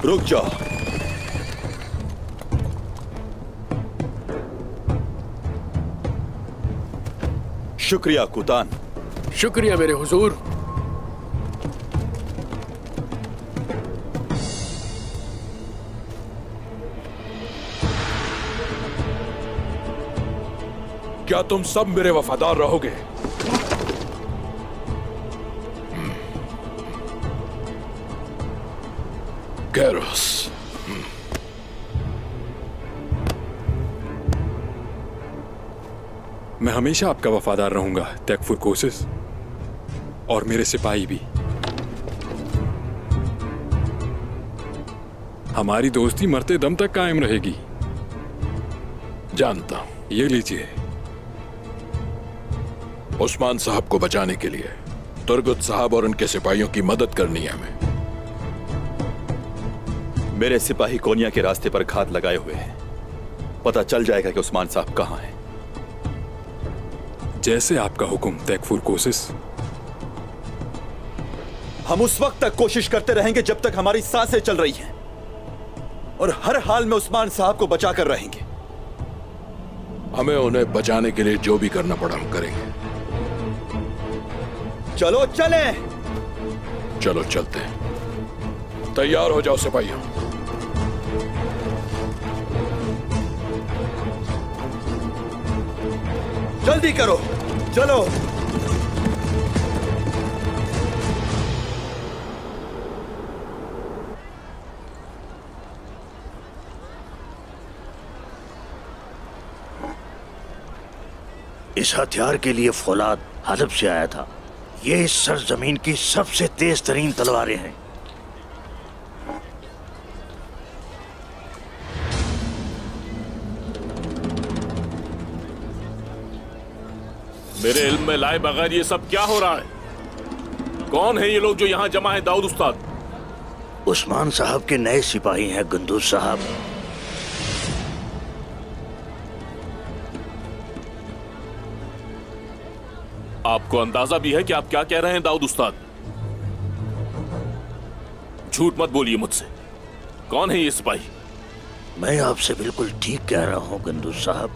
रुक जाओ। शुक्रिया कुतान। शुक्रिया मेरे हुजूर। क्या तुम सब मेरे वफादार रहोगे? कैरोस, मैं हमेशा आपका वफादार रहूंगा तेकफुर कोसिस, और मेरे सिपाही भी। हमारी दोस्ती मरते दम तक कायम रहेगी। जानता हूं। ये लीजिए। उस्मान साहब को बचाने के लिए तुर्गुत साहब और उनके सिपाहियों की मदद करनी है हमें। मेरे सिपाही कोनिया के रास्ते पर घात लगाए हुए हैं। पता चल जाएगा कि उस्मान साहब कहां हैं। जैसे आपका हुक्म तेकफुर कोसिस। हम उस वक्त तक कोशिश करते रहेंगे जब तक हमारी सांसें चल रही हैं, और हर हाल में उस्मान साहब को बचा कर रहेंगे। हमें उन्हें बचाने के लिए जो भी करना पड़ा हम करेंगे। चलो चले। चलो चलते हैं। तैयार हो जाओ सिपाहियों। जल्दी करो, चलो। इस हथियार के लिए फौलाद हलब से आया था। ये इस सरजमीन की सबसे तेज तरीन तलवारें हैं। मेरे इल्म में लाए बगैर ये सब क्या हो रहा है? कौन है ये लोग जो यहाँ जमा है दाऊद उस्ताद? उस्मान साहब के नए सिपाही हैं गुंदूज साहब। आपको अंदाजा भी है कि आप क्या कह रहे हैं दाऊद उस्ताद? झूठ मत बोलिए मुझसे। कौन है ये सिपाही? मैं आपसे बिल्कुल ठीक कह रहा हूँ गुंदूज साहब।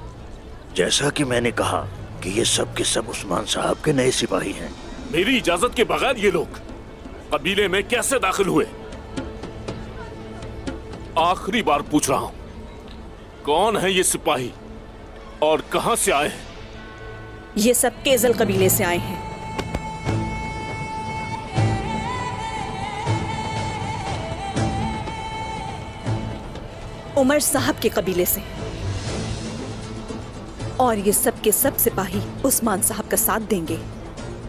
जैसा कि मैंने कहा कि ये सब के सब उस्मान साहब के नए सिपाही हैं। मेरी इजाजत के बगैर ये लोग कबीले में कैसे दाखिल हुए? आखिरी बार पूछ रहा हूं, कौन है ये सिपाही और कहां से आए हैं? ये सब केजल कबीले से आए हैं। उमर साहब के कबीले से। और ये सब के सब सिपाही उस्मान साहब का साथ देंगे,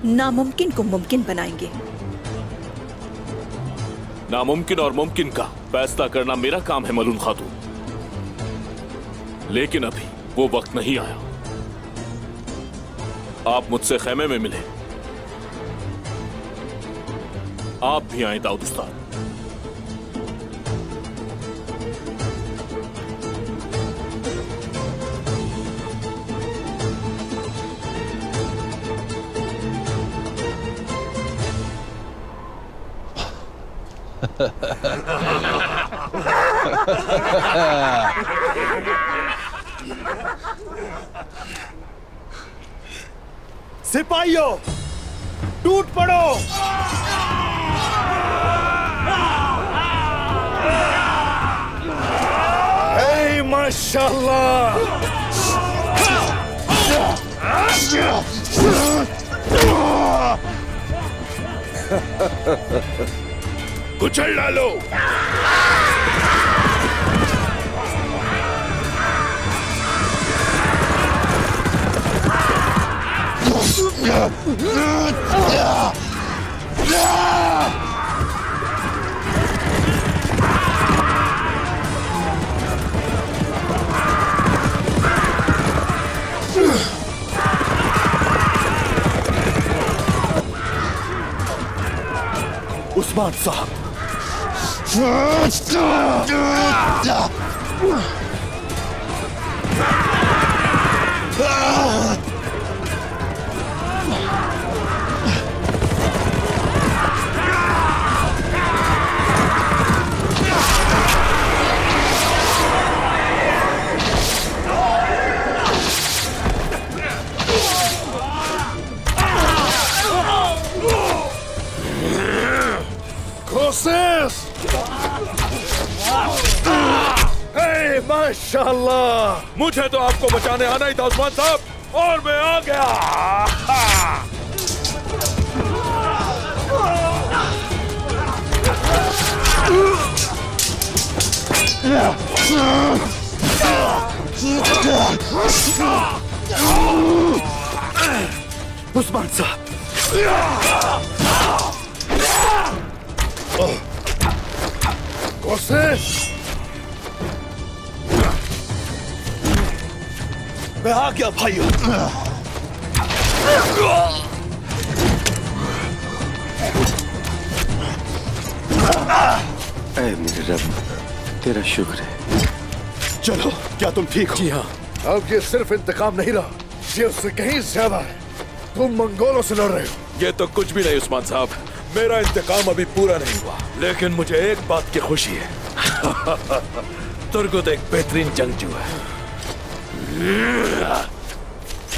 नामुमकिन को मुमकिन बनाएंगे। नामुमकिन और मुमकिन का फैसला करना मेरा काम है मलून खातून, लेकिन अभी वो वक्त नहीं आया। आप मुझसे खेमे में मिले, आप भी आए दाऊद उस्ताद। सिपाहियों, टूट पड़ो। हे माशाल्लाह। कुचल डालो। उस्मान साहब, माशाल्लाह, मुझे तो आपको बचाने आना ही था उस्मान साहब, और मैं आ गया। उस्मान साहब, मैं आ गया भाइयों। ऐ मेरे रब, तेरा शुक्र है। चलो, क्या तुम ठीक हो? जी हाँ। अब ये सिर्फ इंतकाम नहीं रहा, ये उससे कहीं ज्यादा है। तुम मंगोलों से लड़ रहे हो। ये तो कुछ भी नहीं उस्मान साहब, मेरा इंतकाम अभी पूरा नहीं हुआ, लेकिन मुझे एक बात की खुशी है। तुर्गुत एक बेहतरीन जंगजू है।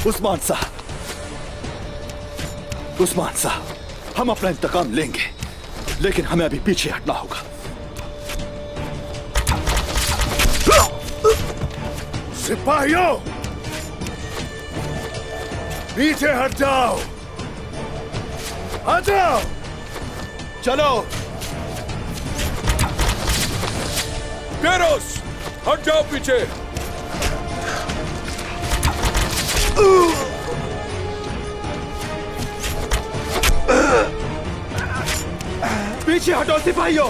उस्मान साहब, उस्मान साहब, हम अपना इंतकाम लेंगे, लेकिन हमें अभी पीछे हटना होगा। सिपाहियों, पीछे हट जाओ, आ जाओ। चलो पेरोस, हट जाओ पीछे। पीछे हटो सिपाहियों।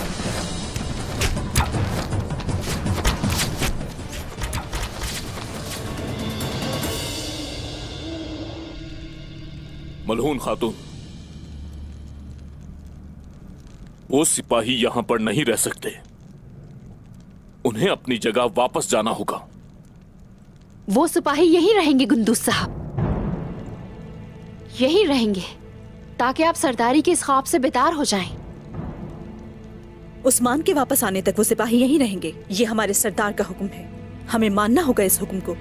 मलहून खातून, वो सिपाही यहां पर नहीं रह सकते, उन्हें अपनी जगह वापस जाना होगा। वो सिपाही यहीं रहेंगे गुंदूस साहब, यहीं रहेंगे ताकि आप सरदारी के इस ख्वाब से बेदार हो जाएं। उस्मान के वापस आने तक वो सिपाही यहीं रहेंगे। ये हमारे सरदार का हुक्म है, हमें मानना होगा इस हुक्म को।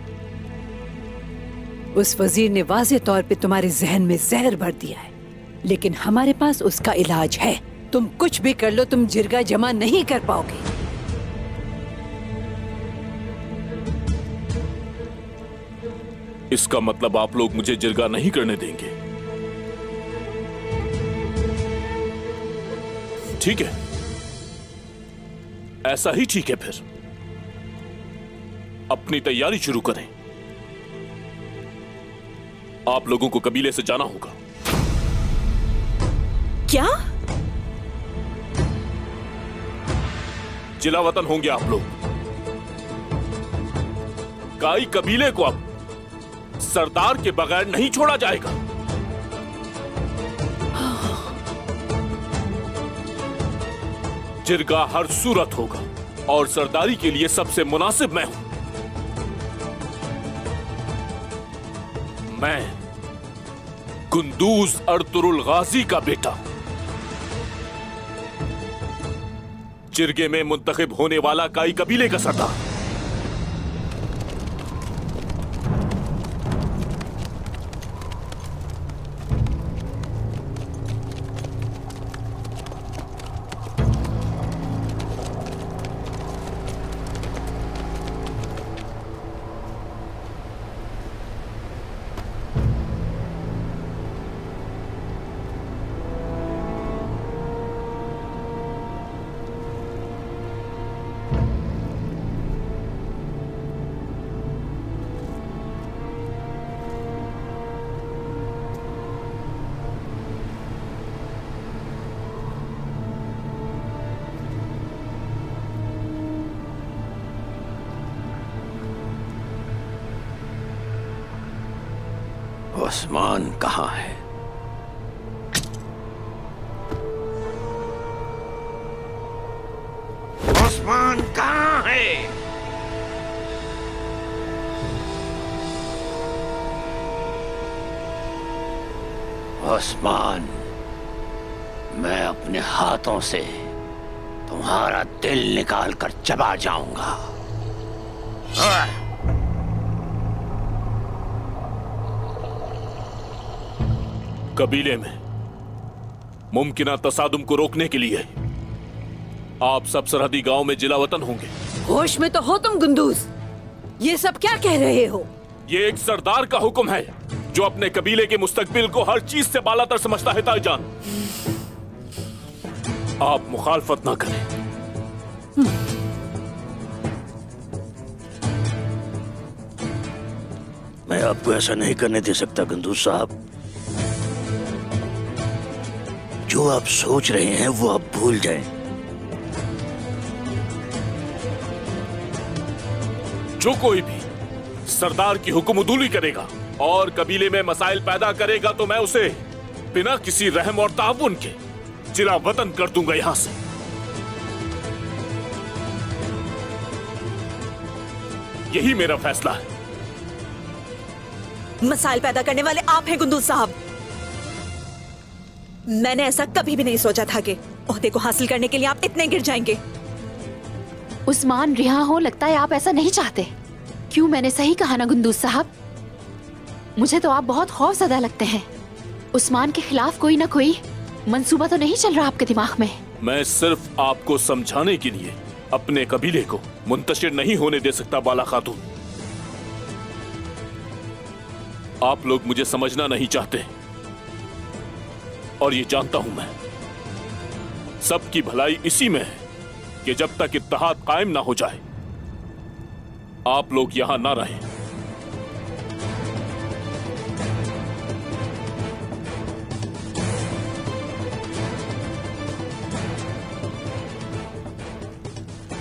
उस वजीर ने वाज़े तौर पे तुम्हारे जहन में जहर भर दिया है, लेकिन हमारे पास उसका इलाज है। तुम कुछ भी कर लो, तुम जिरगा जमा नहीं कर पाओगे। इसका मतलब आप लोग मुझे जिरगा नहीं करने देंगे? ठीक है, ऐसा ही ठीक है। फिर अपनी तैयारी शुरू करें। आप लोगों को कबीले से जाना होगा। क्या? जिला वतन होंगे आप लोग। काई कबीले को अब सरदार के बगैर नहीं छोड़ा जाएगा। जिरगा हर सूरत होगा और सरदारी के लिए सबसे मुनासिब मैं हूं। मैं कुंदूज अर्तुरुल गाजी का बेटा, जिरगे में मुंतखब होने वाला काई कबीले का सरदार। उस्मान कहाँ है? उस्मान कहाँ है? उस्मान, मैं अपने हाथों से तुम्हारा दिल निकाल कर चबा जाऊंगा। कबीले में मुमकिना तसादुम को रोकने के लिए आप सब सरहदी गांव में जिला वतन होंगे। होश में तो हो तुम गुंदूस, ये सब क्या कह रहे हो? ये एक सरदार का हुक्म है जो अपने कबीले के मुस्तकबिल को हर चीज से बालातर समझता है ताईजान। आप मुखालफत ना करें। मैं आपको ऐसा नहीं करने दे सकता गंदूस साहब। जो आप सोच रहे हैं वो आप भूल जाएं। जो कोई भी सरदार की हुक्मदुली करेगा और कबीले में मसाइल पैदा करेगा तो मैं उसे बिना किसी रहम और ताउन के जिला वतन कर दूंगा यहां से। यही मेरा फैसला है। मसाइल पैदा करने वाले आप हैं गुंदूस साहब। मैंने ऐसा कभी भी नहीं सोचा था कि ओहदे को हासिल करने के लिए आप इतने गिर जाएंगे। उस्मान रिहा हो, लगता है आप ऐसा नहीं चाहते। क्यों, मैंने सही कहा ना गुंदूस साहब? मुझे तो आप बहुत खौफज़दा लगते हैं। उस्मान के खिलाफ कोई ना कोई मंसूबा तो नहीं चल रहा आपके दिमाग में? मैं सिर्फ आपको समझाने के लिए अपने कबीले को मुंतशिर नहीं होने दे सकता बाला खातून। आप लोग मुझे समझना नहीं चाहते और ये जानता हूं मैं। सबकी भलाई इसी में है कि जब तक इत्तेहाद कायम ना हो जाए आप लोग यहां ना रहें।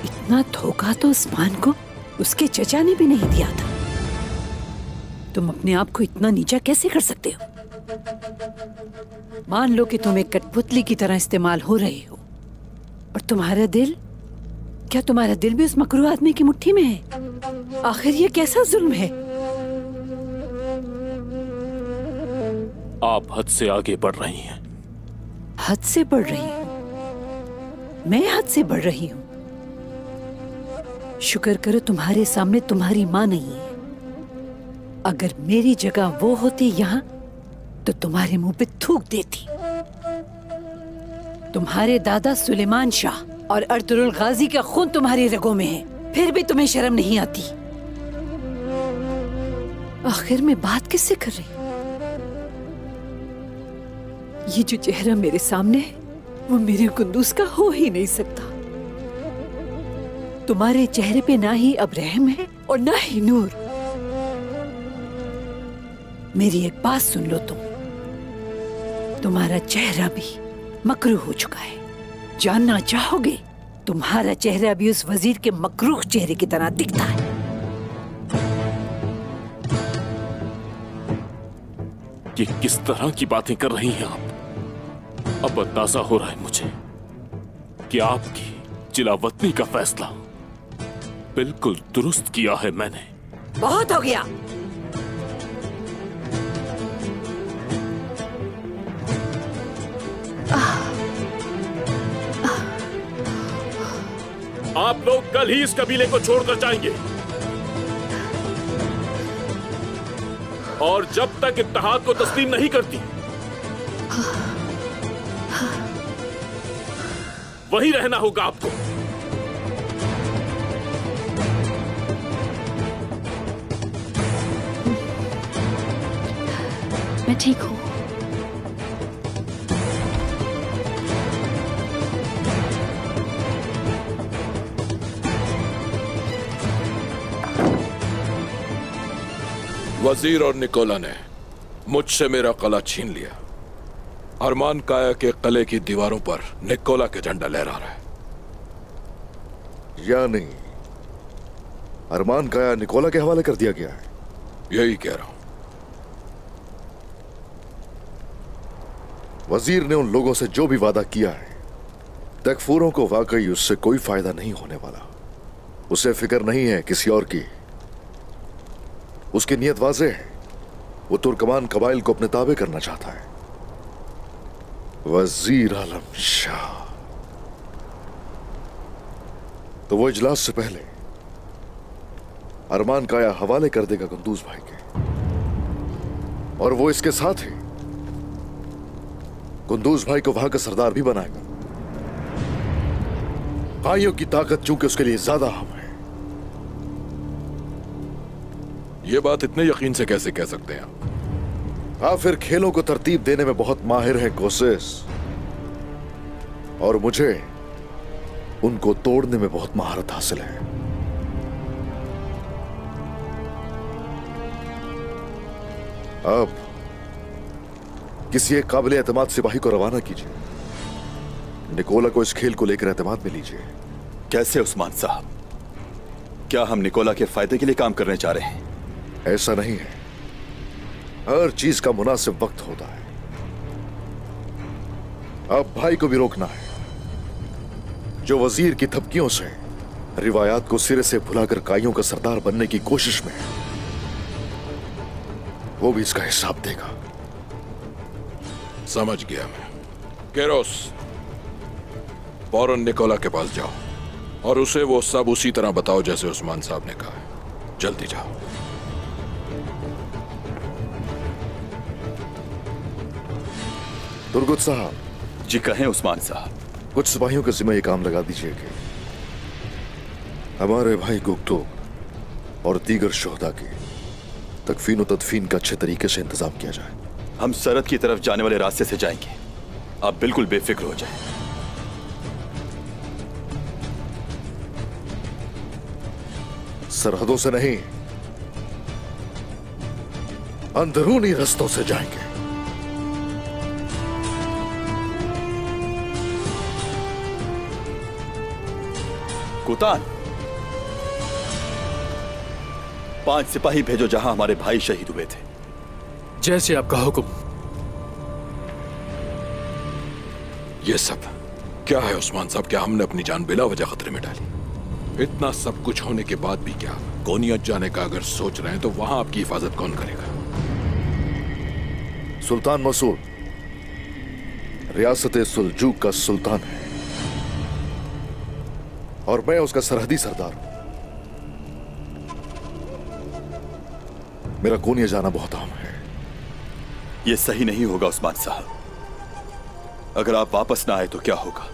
इतना धोखा तो उस्मान को उसके चचा ने भी नहीं दिया था। तुम अपने आप को इतना नीचा कैसे कर सकते हो? मान लो कि तुम एक कठपुतली की तरह इस्तेमाल हो रहे हो, और तुम्हारा दिल, क्या तुम्हारा दिल भी उस मकरूह आदमी की मुट्ठी में है? आखिर ये कैसा जुल्म है? आप हद से आगे बढ़ रही हैं। हद से बढ़ रही हूँ? मैं हद से बढ़ रही हूँ? शुक्र करो तुम्हारे सामने तुम्हारी माँ नहीं है। अगर मेरी जगह वो होती यहाँ तो तुम्हारे मुंह पे थूक देती। तुम्हारे दादा सुलेमान शाह और अर्तुरुल गाजी का खून तुम्हारी रगों में है, फिर भी तुम्हें शर्म नहीं आती। आखिर में बात किससे कर रही? ये जो चेहरा मेरे सामने है वो मेरे कुंदूस का हो ही नहीं सकता। तुम्हारे चेहरे पे ना ही अब रहम है और ना ही नूर। मेरी एक बात सुन लो, तुम्हारा चेहरा भी मकरूह हो चुका है। जानना चाहोगे? तुम्हारा चेहरा भी उस वजीर के मकरूह चेहरे की तरह दिखता है। ये किस तरह की बातें कर रही हैं आप? अब अंदाजा हो रहा है मुझे कि आपकी जिलावतनी का फैसला बिल्कुल दुरुस्त किया है मैंने। बहुत हो गया। आप लोग कल ही इस कबीले को छोड़कर जाएंगे और जब तक इत्तेहाद को तस्लीम नहीं करती वहीं रहना होगा आपको। मैं ठीक हूं। वजीर और निकोला ने मुझसे मेरा कला छीन लिया। अरमान काया के किले की दीवारों पर निकोला के झंडा लहरा रहा है। या नहीं, अरमान काया निकोला के हवाले कर दिया गया है। यही कह रहा हूं। वजीर ने उन लोगों से जो भी वादा किया है, तकफूरों को वाकई उससे कोई फायदा नहीं होने वाला। उसे फिक्र नहीं है किसी और की। उसकी नीयत वाज़ेह है, वो तुर्कमान कबाइल को अपने ताबे करना चाहता है। वजीर आलम शाह तो वो इजलास से पहले अरमान काया हवाले कर देगा कुंदूज भाई के, और वो इसके साथ ही कुंदूज भाई को वहां का सरदार भी बनाएगा। काइयों की ताकत चूंकि उसके लिए ज्यादा अहम है। ये बात इतने यकीन से कैसे कह सकते हैं आप? काफिर खेलों को तरतीब देने में बहुत माहिर है कोशिश, और मुझे उनको तोड़ने में बहुत महारत हासिल है। अब किसी एक काबिल एतमाद सिपाही को रवाना कीजिए। निकोला को इस खेल को लेकर एतमाद में लीजिए। कैसे उस्मान साहब? क्या हम निकोला के फायदे के लिए काम करने जा रहे हैं? ऐसा नहीं है। हर चीज का मुनासिब वक्त होता है। अब भाई को भी रोकना है, जो वजीर की धमकियों से रिवायात को सिरे से भुलाकर काइयों का सरदार बनने की कोशिश में है। वो भी इसका हिसाब देगा। समझ गया मैं। केरोस, फौरन निकोला के पास जाओ और उसे वो सब उसी तरह बताओ जैसे उस्मान साहब ने कहा है। जल्दी जाओ। दुर्गुत साहब। जी कहें उस्मान साहब। कुछ सिपाहियों के जिम्मे ये काम लगा दीजिए कि हमारे भाई गुप्तो और दीगर शोहदा की तकफीन और तदफीन का अच्छे तरीके से इंतजाम किया जाए। हम सरहद की तरफ जाने वाले रास्ते से जाएंगे, आप बिल्कुल बेफिक्र हो जाएं। सरहदों से नहीं, अंदरूनी रास्तों से जाएंगे। कुतान, 5 सिपाही भेजो जहां हमारे भाई शहीद हुए थे। जैसे आपका हुक्म। ये सब क्या है उस्मान साहब? क्या हमने अपनी जान बिला वजह खतरे में डाली? इतना सब कुछ होने के बाद भी क्या कोनियत जाने का अगर सोच रहे हैं तो वहां आपकी हिफाजत कौन करेगा? सुल्तान मसूद रियासत सुलजूक का सुल्तान है और मैं उसका सरहदी सरदार हूं। मेरा कोनिया जाना बहुत अहम है। यह सही नहीं होगा उस्मान साहब। अगर आप वापस ना आए तो क्या होगा?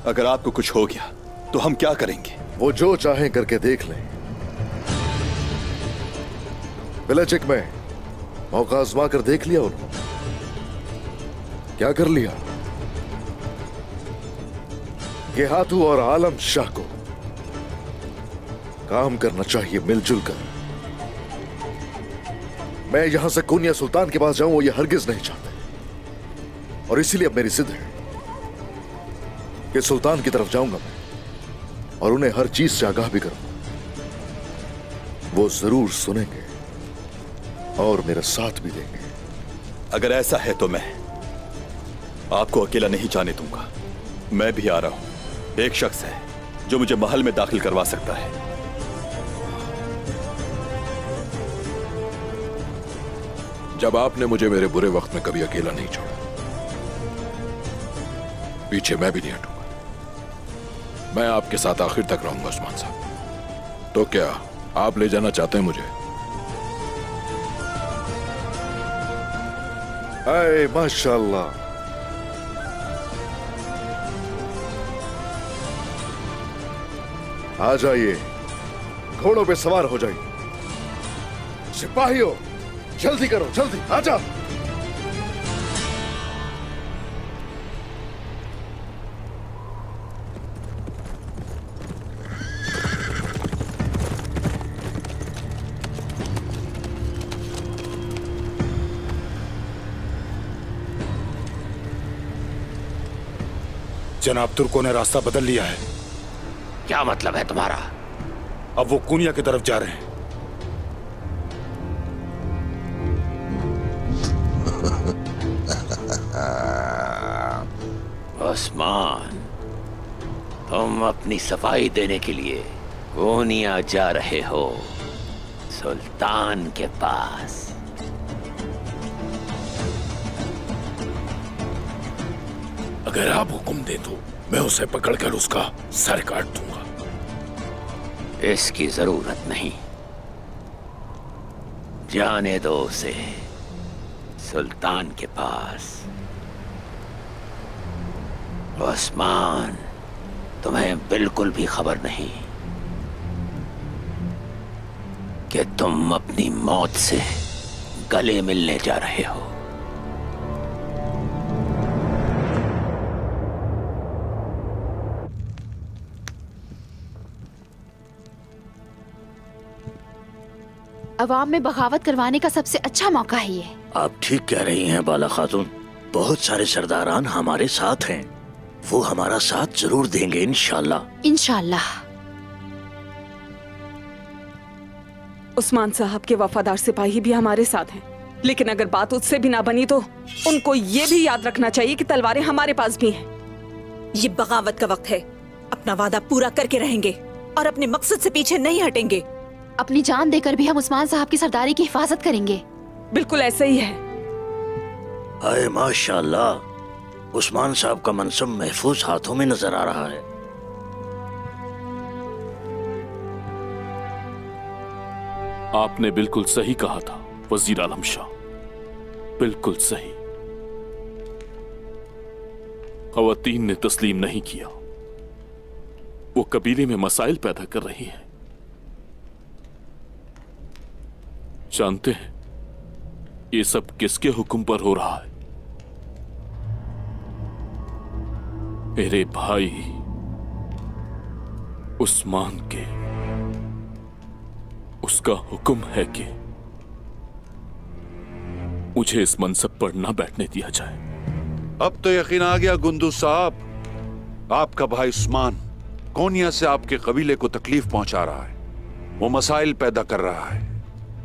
अगर आपको कुछ हो गया तो हम क्या करेंगे? वो जो चाहें करके देख लें। बिलचिक में मौका आजमा कर देख लिया उन्होंने। क्या कर लिया? गेहातू और आलम शाह को काम करना चाहिए मिलजुल कर। मैं यहां से कोनिया सुल्तान के पास जाऊं, वो ये हरगिज नहीं चाहते, और इसीलिए अब मेरी जिद है कि सुल्तान की तरफ जाऊंगा मैं और उन्हें हर चीज से आगाह भी करूंगा। वो जरूर सुनेंगे और मेरा साथ भी देंगे। अगर ऐसा है तो मैं आपको अकेला नहीं जाने दूंगा। मैं भी आ रहा हूं। एक शख्स है जो मुझे महल में दाखिल करवा सकता है। जब आपने मुझे मेरे बुरे वक्त में कभी अकेला नहीं छोड़ा, पीछे मैं भी नहीं हटूंगा। मैं आपके साथ आखिर तक रहूंगा उस्मान साहब। तो क्या आप ले जाना चाहते हैं मुझे? अरे माशाल्लाह, आ जाइए, घोड़ों पे सवार हो जाइए। सिपाहियों जल्दी करो, जल्दी आ जाओ। जनाब, तुर्कों ने रास्ता बदल लिया है। क्या मतलब है तुम्हारा? अब वो कुनिया की तरफ जा रहे हैं। उस्मान, तुम अपनी सफाई देने के लिए कोनिया जा रहे हो, सुल्तान के पास। अगर आप हुक्म दे तो मैं उसे पकड़कर उसका सर काट दूंगा। इसकी जरूरत नहीं, जाने दो उसे सुल्तान के पास। उस्मान, तुम्हें बिल्कुल भी खबर नहीं कि तुम अपनी मौत से गले मिलने जा रहे हो। अवाम में बगावत करवाने का सबसे अच्छा मौका है ये। आप ठीक कह रही हैं बाला खातून। बहुत सारे सरदारान हमारे साथ हैं, वो हमारा साथ जरूर देंगे इंशाल्लाह। इंशाल्लाह। उस्मान साहब के वफादार सिपाही भी हमारे साथ हैं, लेकिन अगर बात उससे भी ना बनी तो उनको ये भी याद रखना चाहिए कि तलवारें हमारे पास भी हैं। ये बगावत का वक्त है, अपना वादा पूरा करके रहेंगे और अपने मकसद से पीछे नहीं हटेंगे। अपनी जान देकर भी हम उस्मान साहब की सरदारी की हिफाजत करेंगे। बिल्कुल ऐसा ही है। हाय माशाल्लाह, उस्मान साहब का मनसब महफूज हाथों में नजर आ रहा है। आपने बिल्कुल सही कहा था वजीर आलम शाह, बिल्कुल सही। खवातीन ने तस्लीम नहीं किया, वो कबीले में मसाइल पैदा कर रही हैं। जानते हैं ये सब किसके हुक्म पर हो रहा है? मेरे भाई उस्मान के। उसका हुक्म है कि मुझे इस मनसब पर न बैठने दिया जाए। अब तो यकीन आ गया गुंदूज साहब, आपका भाई उस्मान कोनिया से आपके कबीले को तकलीफ पहुंचा रहा है, वो मसाइल पैदा कर रहा है।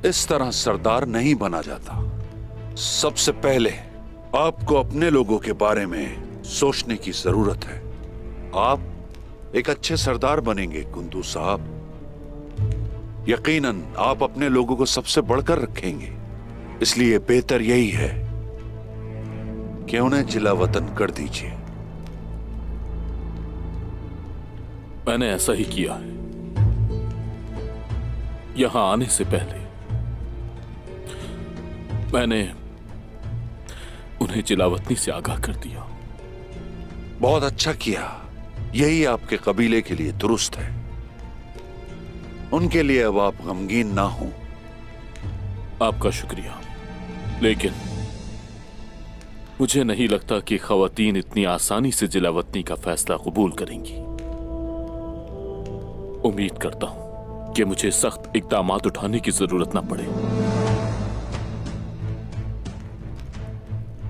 इस तरह सरदार नहीं बना जाता। सबसे पहले आपको अपने लोगों के बारे में सोचने की जरूरत है। आप एक अच्छे सरदार बनेंगे गुंदूज साहब। यकीनन आप अपने लोगों को सबसे बढ़कर रखेंगे, इसलिए बेहतर यही है कि उन्हें जिला वतन कर दीजिए। मैंने ऐसा ही किया है। यहां आने से पहले मैंने उन्हें जिलावतनी से आगाह कर दिया। बहुत अच्छा किया, यही आपके कबीले के लिए दुरुस्त है। उनके लिए अब आप गमगीन ना हो। आपका शुक्रिया, लेकिन मुझे नहीं लगता कि खवातीन इतनी आसानी से जिलावतनी का फैसला कबूल करेंगी। उम्मीद करता हूं कि मुझे सख्त इक़दामात उठाने की जरूरत ना पड़े।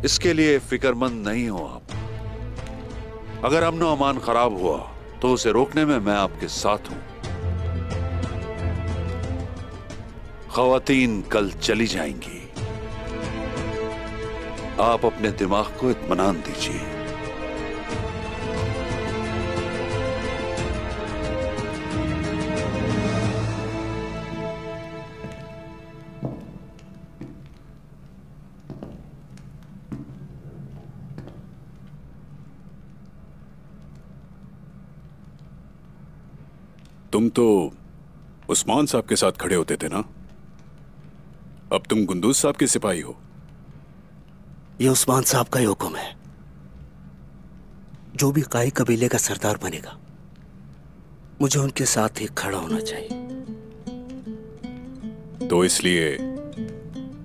इसके लिए फिक्रमंद नहीं हो आप। अगर अमन व अमान खराब हुआ तो उसे रोकने में मैं आपके साथ हूं। खवातीन कल चली जाएंगी, आप अपने दिमाग को इत्मीनान दीजिए। तुम तो उस्मान साहब के साथ खड़े होते थे ना, अब तुम गुंदूज साहब के सिपाही हो। ये उस्मान साहब का ही हुक्म है। जो भी काई कबीले का सरदार बनेगा, मुझे उनके साथ ही खड़ा होना चाहिए। तो इसलिए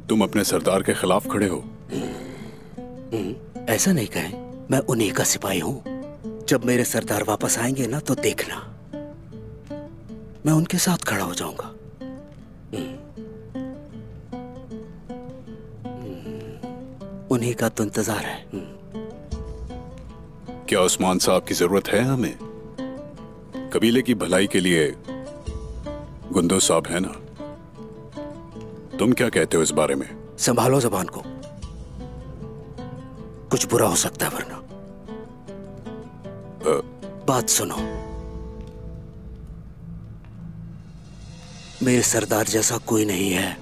तुम अपने सरदार के खिलाफ खड़े हो? ऐसा नहीं कहें, मैं उन्हीं का सिपाही हूं। जब मेरे सरदार वापस आएंगे ना, तो देखना मैं उनके साथ खड़ा हो जाऊंगा। उन्हीं का तो इंतजार है। क्या उस्मान साहब की जरूरत है हमें? कबीले की भलाई के लिए गुंदूज साहब है ना। तुम क्या कहते हो इस बारे में? संभालो जबान को, कुछ बुरा हो सकता है वरना। बात सुनो, मेरे सरदार जैसा कोई नहीं है।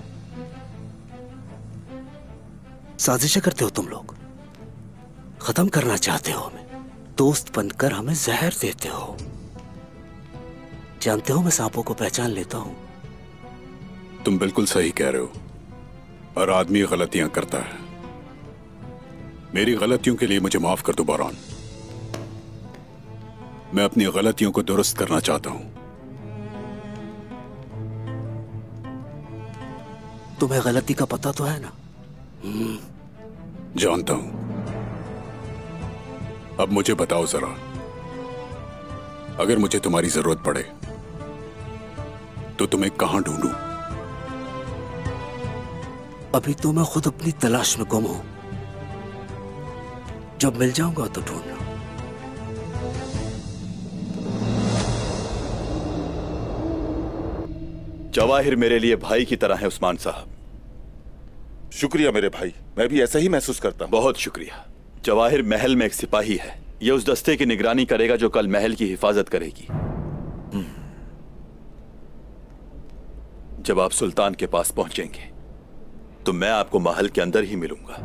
साजिशें करते हो तुम लोग, खत्म करना चाहते हो हमें, दोस्त बनकर हमें जहर देते हो। जानते हो मैं सांपों को पहचान लेता हूं। तुम बिल्कुल सही कह रहे हो, और आदमी गलतियां करता है। मेरी गलतियों के लिए मुझे माफ कर दो बहरान। मैं अपनी गलतियों को दुरुस्त करना चाहता हूं। तुम्हें गलती का पता तो है ना? जानता हूं। अब मुझे बताओ जरा, अगर मुझे तुम्हारी जरूरत पड़े तो तुम्हें कहां ढूंढूं? अभी तो मैं खुद अपनी तलाश में गुम हूं। जब मिल जाऊंगा तो ढूंढना। जवाहिर मेरे लिए भाई की तरह है उस्मान साहब। शुक्रिया मेरे भाई, मैं भी ऐसा ही महसूस करता हूं। बहुत शुक्रिया। जवाहिर महल में एक सिपाही है। यह उस दस्ते की निगरानी करेगा जो कल महल की हिफाजत करेगी। जब आप सुल्तान के पास पहुंचेंगे तो मैं आपको महल के अंदर ही मिलूंगा।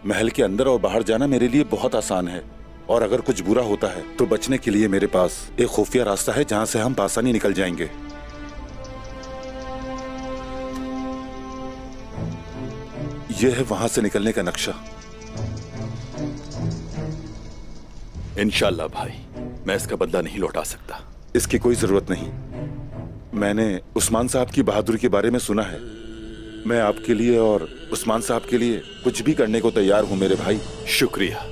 महल के अंदर और बाहर जाना मेरे लिए बहुत आसान है, और अगर कुछ बुरा होता है तो बचने के लिए मेरे पास एक खुफिया रास्ता है जहां से हम आसानी निकल जाएंगे। यह है वहां से निकलने का नक्शा। इंशाल्लाह भाई, मैं इसका बदला नहीं लौटा सकता। इसकी कोई जरूरत नहीं। मैंने उस्मान साहब की बहादुरी के बारे में सुना है। मैं आपके लिए और उस्मान साहब के लिए कुछ भी करने को तैयार हूं मेरे भाई। शुक्रिया।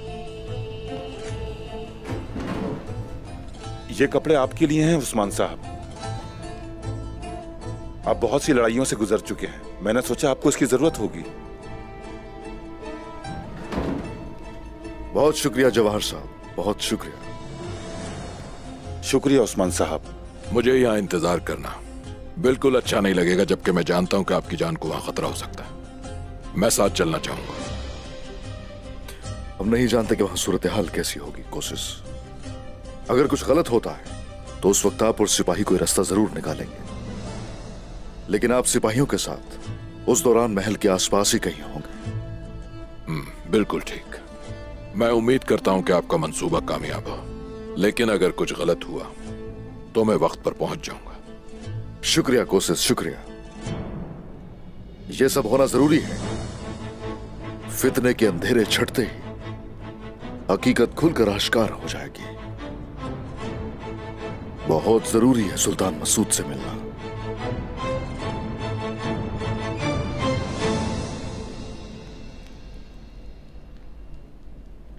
ये कपड़े आपके लिए हैं उस्मान साहब। आप बहुत सी लड़ाइयों से गुजर चुके हैं। मैंने सोचा आपको इसकी जरूरत होगी। बहुत शुक्रिया जवाहर साहब, बहुत शुक्रिया। शुक्रिया उस्मान साहब। मुझे यहाँ इंतजार करना बिल्कुल अच्छा नहीं लगेगा, जबकि मैं जानता हूं कि आपकी जान को वहां खतरा हो सकता है। मैं साथ चलना चाहूंगा। हम नहीं जानते कि वहां सूरत हाल कैसी होगी। कोशिश, अगर कुछ गलत होता है तो उस वक्त आप और सिपाही कोई रास्ता जरूर निकालेंगे, लेकिन आप सिपाहियों के साथ उस दौरान महल के आसपास ही कहीं होंगे। बिल्कुल ठीक। मैं उम्मीद करता हूं कि आपका मंसूबा कामयाब हो, लेकिन अगर कुछ गलत हुआ तो मैं वक्त पर पहुंच जाऊंगा। शुक्रिया कोशिश, शुक्रिया। यह सब होना जरूरी है। फितने के अंधेरे छटते ही हकीकत खुलकर आश्कार हो जाएगी। बहुत जरूरी है सुल्तान मसूद से मिलना।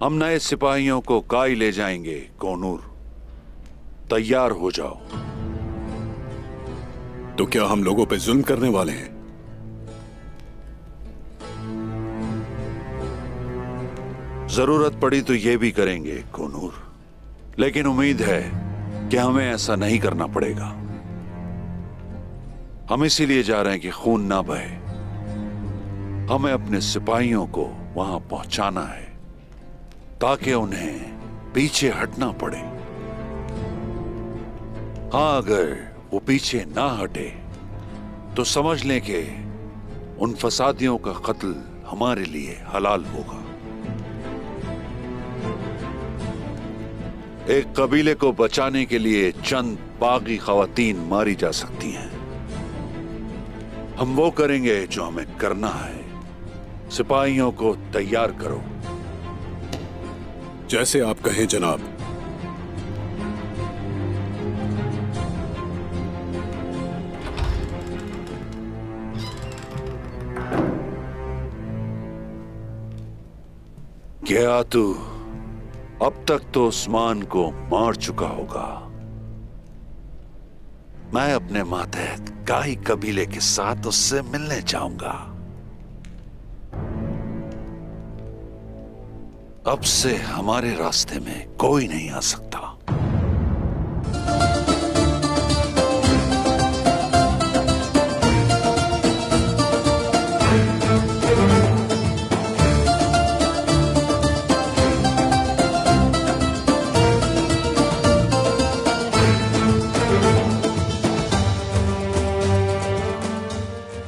हम नए सिपाहियों को काई ले जाएंगे। कोनूर, तैयार हो जाओ। तो क्या हम लोगों पे जुल्म करने वाले हैं? जरूरत पड़ी तो ये भी करेंगे कोनूर, लेकिन उम्मीद है कि हमें ऐसा नहीं करना पड़ेगा। हम इसीलिए जा रहे हैं कि खून ना बहे। हमें अपने सिपाहियों को वहां पहुंचाना है ताकि उन्हें पीछे हटना पड़े। हाँ, अगर वो पीछे ना हटे तो समझ लें कि उन फसादियों का कत्ल हमारे लिए हलाल होगा। एक कबीले को बचाने के लिए चंद बागी खवातीन मारी जा सकती हैं। हम वो करेंगे जो हमें करना है। सिपाहियों को तैयार करो। जैसे आप कहें जनाब। क्या तू अब तक तो उस्मान को मार चुका होगा। मैं अपने मातहत काई कबीले के साथ उससे मिलने जाऊंगा। अब से हमारे रास्ते में कोई नहीं आ सकता।